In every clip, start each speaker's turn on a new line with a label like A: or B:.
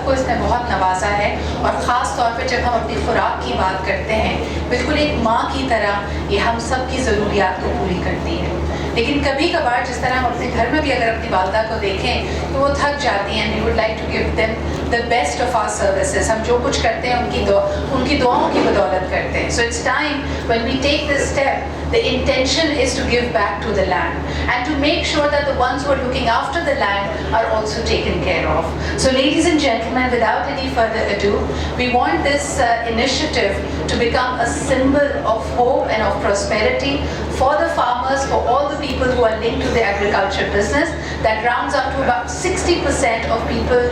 A: सबको इसने बहुत नवाजा है, और ख़ास तौर पे जब हम अपनी खुराक की बात करते हैं, बिल्कुल एक माँ की तरह ये हम सब की ज़रूरियात को पूरी करती है। लेकिन कभी कभार जिस तरह हम अपने घर में भी अगर अपनी वालदा को देखें तो वो थक जाती हैं। We would like to give them the best of our services. हम जो कुछ करते हैं उनकी दुआओं की बदौलत करते हैं। So it's time when we take this step, the intention is to give back to the land and to make sure that the ones who are looking after the land are also taken care of. So ladies and gentlemen, without any further ado, we want this initiative to become a symbol of hope and of prosperity for the farmers, for all the people who are linked to the agriculture business. That rounds up to about 60% of people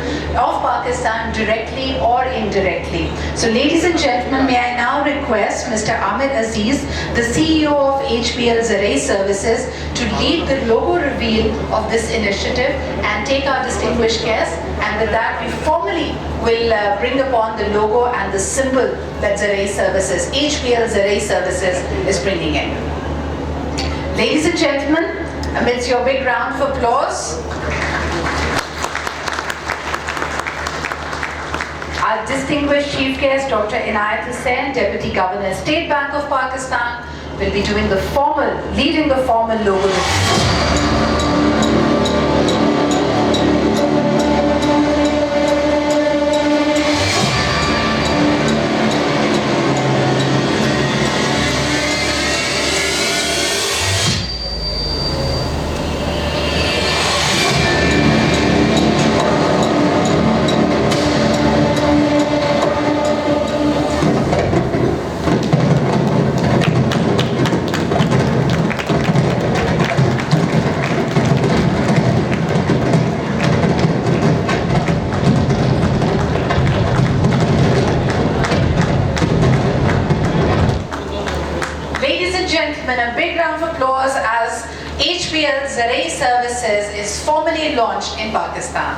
A: of Pakistan, directly or indirectly. So ladies and gentlemen, may I now request Mr. Ahmed Aziz, the CEO of 𝐻𝐵𝐿 Services, to lead the logo reveal of this initiative and take our distinguished guests. And with that, we formally will bring upon the logo and the symbol that 𝐻𝐵𝐿 Services is bringing in. Ladies and gentlemen, amidst your big round of applause, our distinguished chief guest, Dr. Inayat Hussain, Deputy Governor, State Bank of Pakistan, will be leading the formal logo. A big round of applause as 𝐻𝐵𝐿 Services is formally launched in Pakistan.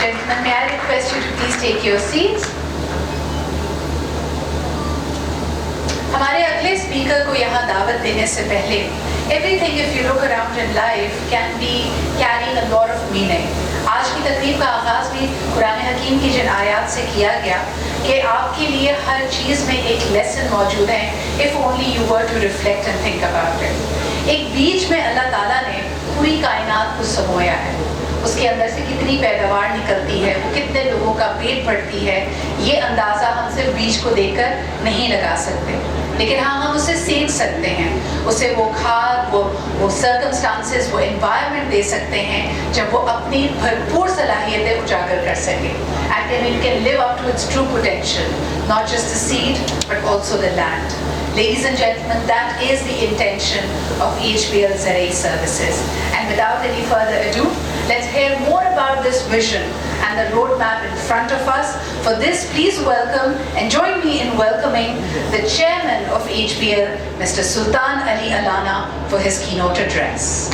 A: Gentlemen, may I request you to please take your seats. हमारे अगले speaker को यहाँ दावत देने से पहले, everything if you look around in life can be carrying a lot of meaning. आज की तकरीब का आगाज़ भी कुरान हकीम की जिन आयात से किया गया कि आपके लिए हर चीज़ में एक लेसन मौजूद है, if only you were to reflect and think about it. एक बीज में अल्लाह ताला ने पूरी कायनात को समोया है, उसके अंदर से कितनी पैदावार निकलती है, वो कितने लोगों का पेट भरती है, ये अंदाज़ा हम सिर्फ बीज को देखकर नहीं लगा सकते, लेकिन हाँ हम उसे सेक सकते हैं, उसे वो खाद, वो सर्कमस्टांसेस, वो एनवायरनमेंट दे सकते हैं जब वो अपनी भरपूर सलाहियतें उजागर कर सके, and it can live up to its true potential, not just the seed but also the land. Ladies and gentlemen, that is the intention of 𝐻𝐵𝐿 Services. And without any further ado, let's hear more about this vision and the roadmap in front of us. For this, please welcome and join me in welcoming the chairman of 𝐻𝐵𝐿, Mr. Sultan Ali Allana, for his keynote address.